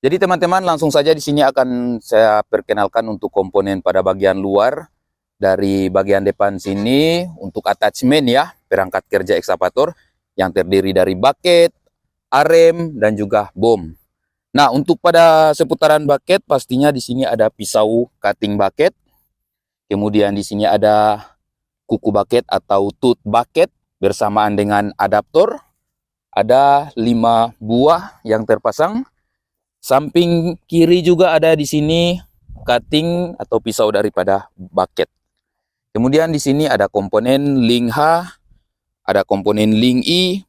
Jadi teman-teman, langsung saja di sini akan saya perkenalkan untuk komponen pada bagian luar. Dari bagian depan sini untuk attachment ya, perangkat kerja ekskavator yang terdiri dari bucket, arem, dan juga bom. Nah, untuk pada seputaran bucket pastinya di sini ada pisau cutting bucket. Kemudian di sini ada kuku bucket atau tooth bucket bersamaan dengan adaptor. Ada 5 buah yang terpasang. Samping kiri juga ada di sini cutting atau pisau daripada bucket. Kemudian di sini ada komponen link H, ada komponen link I,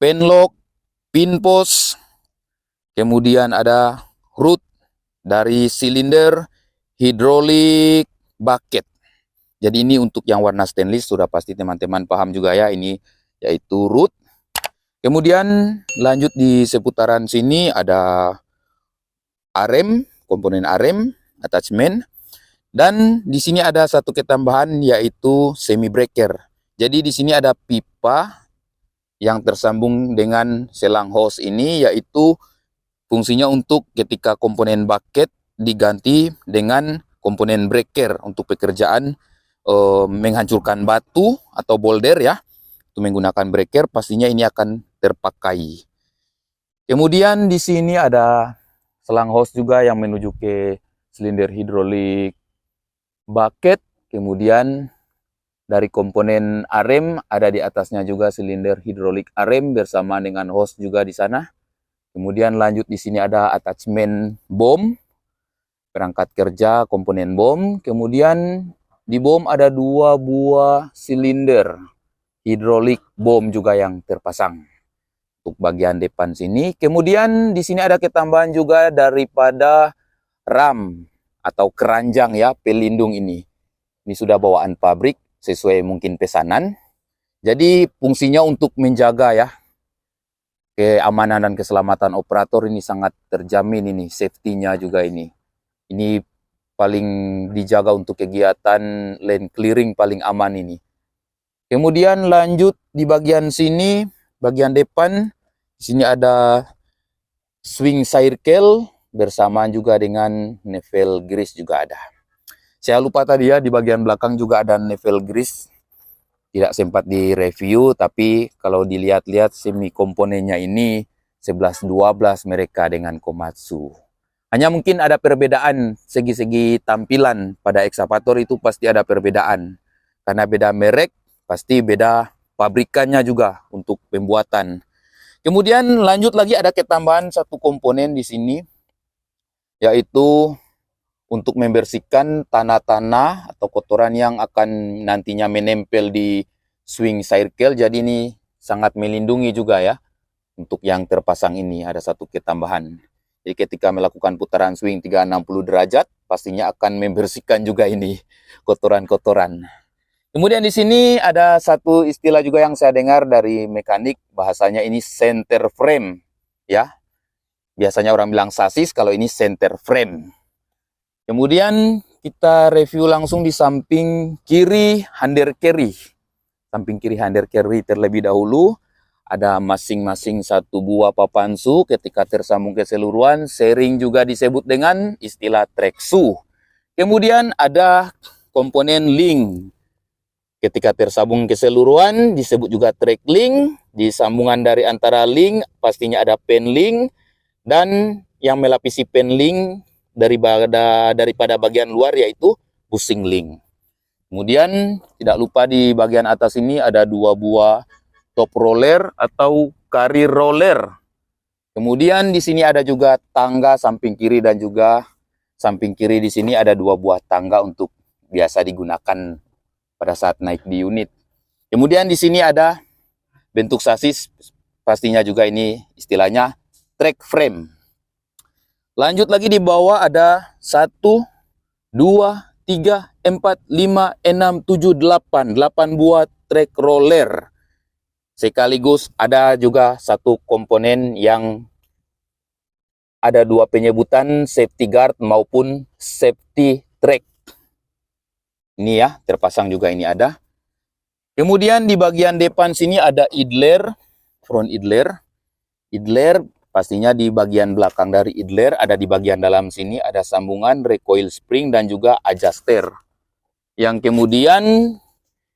pen lock, pin post, kemudian ada root dari silinder hidrolik bucket. Jadi ini untuk yang warna stainless sudah pasti teman-teman paham juga ya, ini yaitu root. Kemudian lanjut di seputaran sini ada arem, komponen arem, attachment. Dan di sini ada satu ketambahan yaitu semi breaker. Jadi di sini ada pipa yang tersambung dengan selang hose ini, yaitu fungsinya untuk ketika komponen bucket diganti dengan komponen breaker untuk pekerjaan menghancurkan batu atau boulder ya. Untuk menggunakan breaker pastinya ini akan terpakai. Kemudian di sini ada selang hose juga yang menuju ke silinder hidrolik bucket. Kemudian dari komponen arem ada di atasnya juga silinder hidrolik arem bersama dengan hose juga di sana. Kemudian lanjut di sini ada attachment bom, perangkat kerja komponen bom. Kemudian di bom ada 2 buah silinder hidrolik bom juga yang terpasang untuk bagian depan sini. Kemudian di sini ada ketambahan juga daripada ram atau keranjang ya, pelindung ini. Ini sudah bawaan pabrik sesuai mungkin pesanan. Jadi fungsinya untuk menjaga ya keamanan dan keselamatan operator, ini sangat terjamin ini, safety-nya juga ini. Ini paling dijaga untuk kegiatan land clearing paling aman ini. Kemudian lanjut di bagian sini, bagian depan, di sini ada swing circle bersamaan juga dengan navel grease juga ada. Saya lupa tadi ya, di bagian belakang juga ada navel grease. Tidak sempat direview, tapi kalau dilihat-lihat semi komponennya ini 11-12 mereka dengan Komatsu. Hanya mungkin ada perbedaan segi-segi tampilan pada ekskavator, itu pasti ada perbedaan. Karena beda merek, pasti beda pabrikannya juga untuk pembuatan. Kemudian lanjut lagi ada ketambahan satu komponen di sini, yaitu untuk membersihkan tanah-tanah atau kotoran yang akan nantinya menempel di swing circle. Jadi ini sangat melindungi juga ya. Untuk yang terpasang ini ada satu ketambahan. Jadi ketika melakukan putaran swing 360 derajat, pastinya akan membersihkan juga ini kotoran-kotoran. Kemudian di sini ada satu istilah juga yang saya dengar dari mekanik, bahasanya ini center frame ya. Biasanya orang bilang sasis, kalau ini center frame. Kemudian kita review langsung di samping kiri hander carry. Samping kiri hander carry terlebih dahulu ada masing-masing 1 buah papansu ketika tersambung keseluruhan, sering juga disebut dengan istilah track shoe. Kemudian ada komponen link. Ketika tersambung keseluruhan disebut juga track link. Di sambungan dari antara link pastinya ada pen link, dan yang melapisi pen link daripada bagian luar yaitu bushing link. Kemudian tidak lupa di bagian atas ini ada 2 buah top roller atau carrier roller. Kemudian di sini ada juga tangga samping kiri, dan juga samping kiri di sini ada 2 buah tangga untuk biasa digunakan pada saat naik di unit. Kemudian di sini ada bentuk sasis, pastinya juga ini istilahnya track frame. Lanjut lagi di bawah ada 1, 2, 3, 4, 5, 6, 7, 8 buah track roller. Sekaligus ada juga satu komponen yang ada 2 penyebutan, safety guard maupun safety track. Ini ya, terpasang juga ini ada. Kemudian di bagian depan sini ada idler, front idler. Idler pastinya di bagian belakang dari idler, ada di bagian dalam sini ada sambungan recoil spring dan juga adjuster. Yang kemudian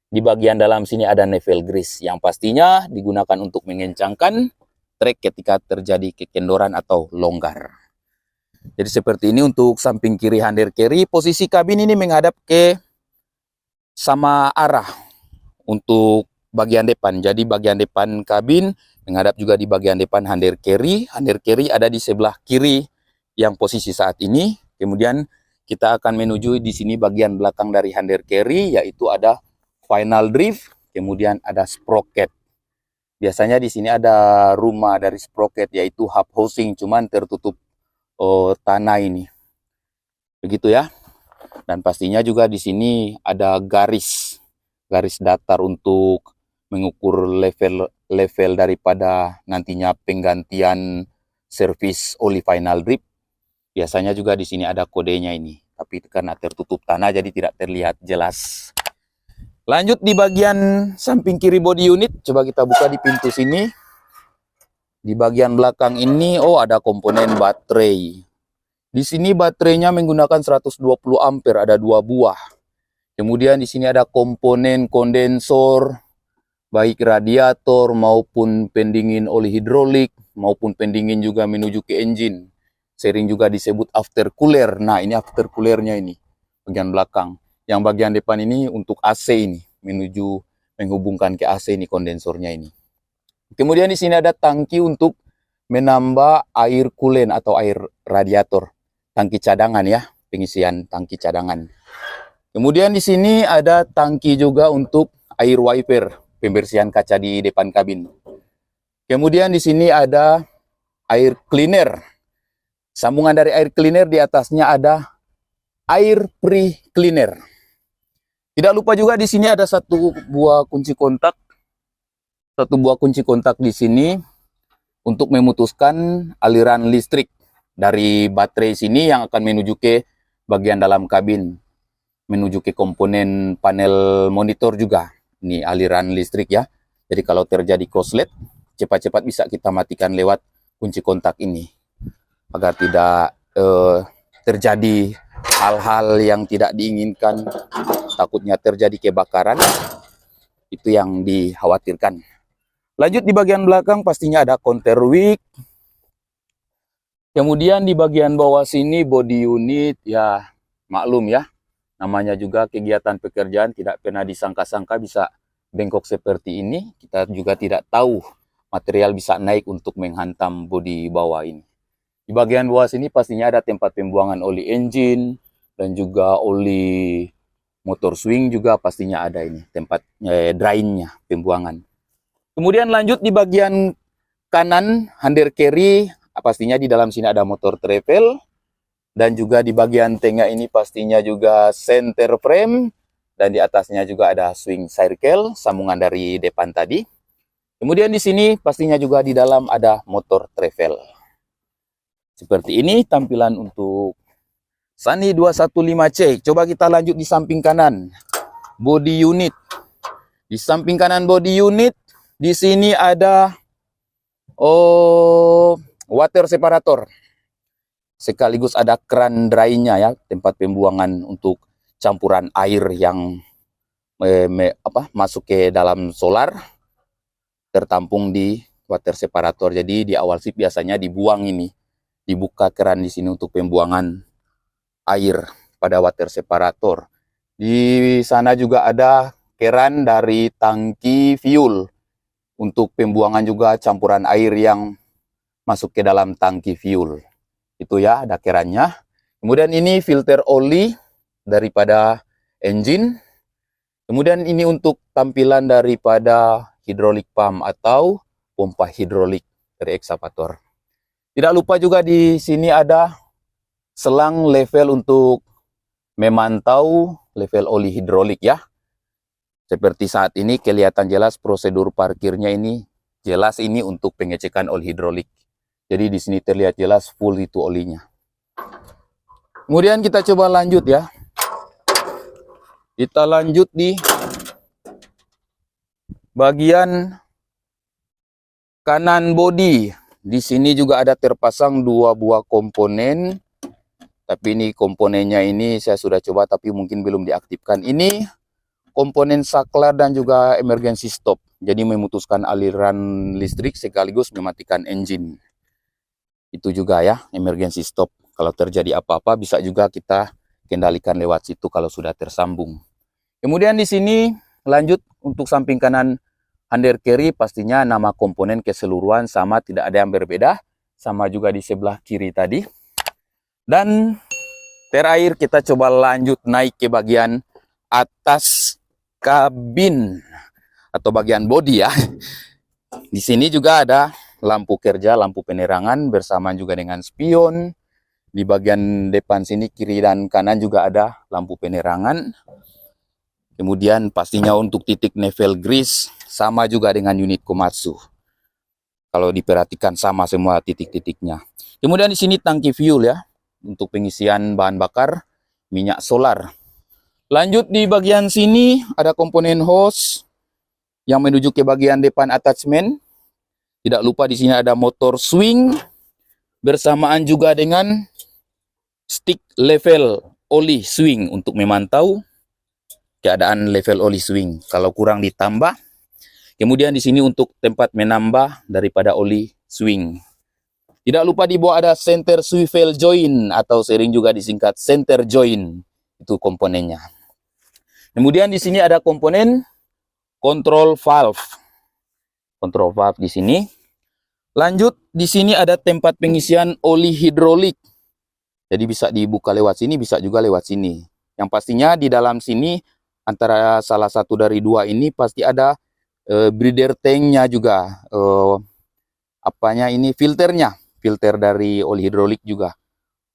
di bagian dalam sini ada nevel grease yang pastinya digunakan untuk mengencangkan trek ketika terjadi kekendoran atau longgar. Jadi seperti ini untuk samping kiri hander carry. Posisi kabin ini menghadap ke sama arah untuk bagian depan. Jadi bagian depan kabin menghadap juga di bagian depan hander carry. Hander carry ada di sebelah kiri yang posisi saat ini. Kemudian kita akan menuju di sini bagian belakang dari hander carry, yaitu ada final drive, kemudian ada sprocket. Biasanya di sini ada rumah dari sprocket, yaitu hub housing, cuman tertutup tanah ini. Begitu ya. Dan pastinya juga di sini ada garis datar untuk mengukur level daripada nantinya penggantian servis oli final drip. Biasanya juga di sini ada kodenya ini, tapi karena tertutup tanah jadi tidak terlihat jelas. Lanjut di bagian samping kiri body unit, coba kita buka di pintu sini. Di bagian belakang ini, ada komponen baterai. Di sini baterainya menggunakan 120 ampere, ada 2 buah. Kemudian di sini ada komponen kondensor, baik radiator maupun pendingin oli hidrolik, maupun pendingin juga menuju ke engine. Sering juga disebut aftercooler. Nah, ini aftercoolernya ini, bagian belakang. Yang bagian depan ini untuk AC ini, menghubungkan ke AC ini kondensornya ini. Kemudian di sini ada tangki untuk menambah air coolant atau air radiator. Tangki cadangan ya, pengisian tangki cadangan. Kemudian di sini ada tangki juga untuk air wiper, pembersihan kaca di depan kabin. Kemudian di sini ada air cleaner. Sambungan dari air cleaner di atasnya ada air pre-cleaner. Tidak lupa juga di sini ada satu buah kunci kontak. Satu buah kunci kontak di sini untuk memutuskan aliran listrik dari baterai sini yang akan menuju ke bagian dalam kabin. Menuju ke komponen panel monitor juga. Ini aliran listrik ya. Jadi kalau terjadi korslet, cepat-cepat bisa kita matikan lewat kunci kontak ini. Agar tidak terjadi hal-hal yang tidak diinginkan, takutnya terjadi kebakaran, itu yang dikhawatirkan. Lanjut di bagian belakang pastinya ada counterweight. Kemudian di bagian bawah sini body unit, ya maklum ya, namanya juga kegiatan pekerjaan tidak pernah disangka-sangka bisa bengkok seperti ini. Kita juga tidak tahu material bisa naik untuk menghantam body bawah ini. Di bagian bawah sini pastinya ada tempat pembuangan oli engine dan juga oli motor swing juga pastinya ada ini tempat drainnya pembuangan. Kemudian lanjut di bagian kanan hander carry, pastinya di dalam sini ada motor travel dan juga di bagian tengah ini pastinya juga center frame dan di atasnya juga ada swing circle sambungan dari depan tadi. Kemudian di sini pastinya juga di dalam ada motor travel. Seperti ini tampilan untuk Sunny 215C. Coba kita lanjut di samping kanan. Body unit. Di samping kanan body unit, di sini ada water separator. Sekaligus ada keran dry-nya ya, tempat pembuangan untuk campuran air yang masuk ke dalam solar tertampung di water separator. Jadi di awal sih biasanya dibuang ini. Dibuka keran di sini untuk pembuangan air pada water separator. Di sana juga ada keran dari tangki fuel untuk pembuangan juga campuran air yang masuk ke dalam tangki fuel. Itu ya, ada kerannya. Kemudian ini filter oli daripada engine. Kemudian ini untuk tampilan daripada hydraulic pump atau pompa hidrolik dari ekskavator. Tidak lupa juga di sini ada selang level untuk memantau level oli hidrolik ya. Seperti saat ini kelihatan jelas prosedur parkirnya ini jelas ini untuk pengecekan oli hidrolik. Jadi di sini terlihat jelas full itu olinya. Kemudian kita coba lanjut ya. Kita lanjut di bagian kanan bodi. di sini juga ada terpasang 2 buah komponen. Tapi ini komponennya ini saya sudah coba tapi mungkin belum diaktifkan. Ini komponen saklar dan juga emergency stop. Jadi memutuskan aliran listrik sekaligus mematikan engine. Itu juga ya, emergency stop. Kalau terjadi apa-apa bisa juga kita kendalikan lewat situ kalau sudah tersambung. Kemudian di sini lanjut untuk samping kanan under carry, pastinya nama komponen keseluruhan sama, tidak ada yang berbeda. Sama juga di sebelah kiri tadi. Dan terakhir kita coba lanjut naik ke bagian atas kabin atau bagian bodi ya. Di sini juga ada lampu kerja, lampu penerangan bersama juga dengan spion. Di bagian depan sini kiri dan kanan juga ada lampu penerangan. Kemudian pastinya untuk titik nempel grease sama juga dengan unit Komatsu. Kalau diperhatikan sama semua titik-titiknya. Kemudian di sini tangki fuel ya, untuk pengisian bahan bakar minyak solar. Lanjut di bagian sini ada komponen hose yang menuju ke bagian depan attachment. Tidak lupa di sini ada motor swing bersamaan juga dengan stick level oli swing untuk memantau keadaan level oli swing. Kalau kurang ditambah. Kemudian di sini untuk tempat menambah daripada oli swing. Tidak lupa di bawah ada center swivel joint atau sering juga disingkat center joint. Itu komponennya. Kemudian di sini ada komponen control valve. Control valve di sini. Lanjut di sini ada tempat pengisian oli hidrolik. Jadi bisa dibuka lewat sini, bisa juga lewat sini. Yang pastinya di dalam sini antara salah satu dari dua ini pasti ada breather tanknya juga. Filternya. Filter dari oli hidrolik juga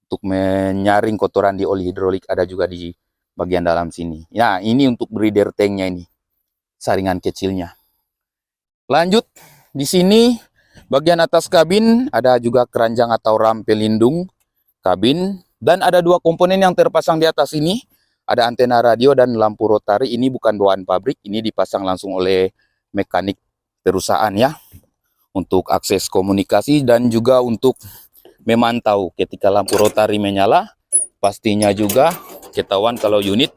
untuk menyaring kotoran di oli hidrolik ada juga di bagian dalam sini. Nah, ini untuk breather tanknya ini, saringan kecilnya. Lanjut di sini bagian atas kabin ada juga keranjang atau ram pelindung kabin dan ada 2 komponen yang terpasang di atas ini. Ada antena radio dan lampu rotari. Ini bukan bawaan pabrik, ini dipasang langsung oleh mekanik perusahaan ya. Untuk akses komunikasi dan juga untuk memantau ketika lampu rotari menyala, pastinya juga ketahuan kalau unit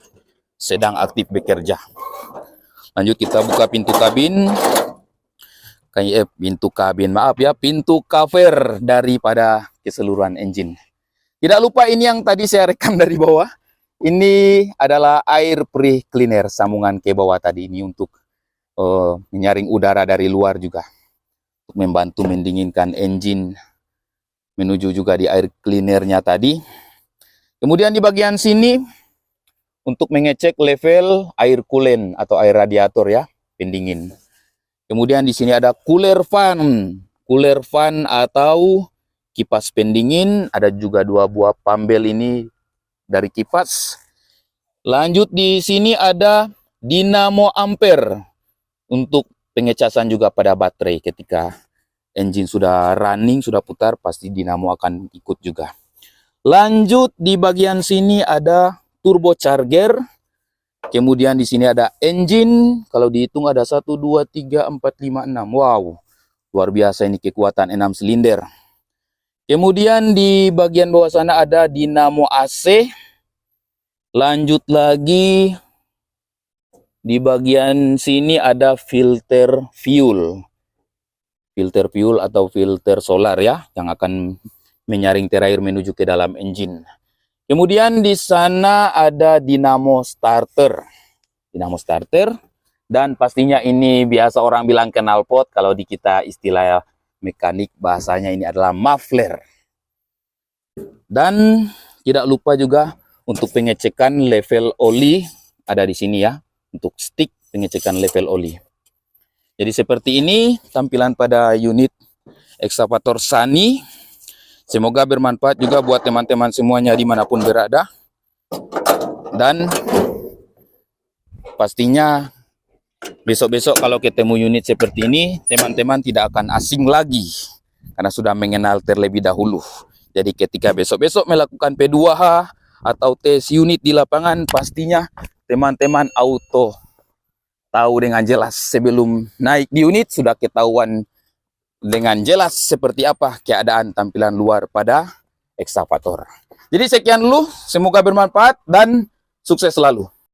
sedang aktif bekerja. Lanjut kita buka pintu kabin. Pintu cover daripada keseluruhan engine. Tidak lupa ini yang tadi saya rekam dari bawah. Ini adalah air pre-cleaner sambungan ke bawah tadi ini untuk menyaring udara dari luar juga. Untuk membantu mendinginkan engine menuju juga di air cleanernya tadi. Kemudian di bagian sini untuk mengecek level air coolant atau air radiator ya, pendingin. Kemudian di sini ada cooler fan atau kipas pendingin. Ada juga 2 buah pambel ini dari kipas. Lanjut di sini ada dinamo ampere untuk pengecasan juga pada baterai. Ketika engine sudah running, sudah putar, pasti dinamo akan ikut juga. Lanjut di bagian sini ada turbocharger. Kemudian di sini ada engine. Kalau dihitung ada 1, 2, 3, 4, 5, 6. Wow, luar biasa ini kekuatan 6 silinder. Kemudian di bagian bawah sana ada dinamo AC. Lanjut lagi. Di bagian sini ada filter fuel. Filter fuel atau filter solar ya, yang akan menyaring terair menuju ke dalam engine. Kemudian di sana ada dinamo starter. Dinamo starter. Dan pastinya ini biasa orang bilang knalpot. Kalau di kita istilah mekanik bahasanya ini adalah muffler. Dan tidak lupa juga untuk pengecekan level oli ada di sini ya. Untuk stick pengecekan level oli. Jadi seperti ini tampilan pada unit ekskavator Sany. Semoga bermanfaat juga buat teman-teman semuanya dimanapun berada. Dan pastinya besok-besok kalau ketemu unit seperti ini, teman-teman tidak akan asing lagi. Karena sudah mengenal terlebih dahulu. Jadi ketika besok-besok melakukan P2H atau tes unit di lapangan, pastinya teman-teman auto tahu dengan jelas sebelum naik di unit sudah ketahuan dengan jelas seperti apa keadaan tampilan luar pada ekskavator. Jadi sekian dulu, semoga bermanfaat dan sukses selalu.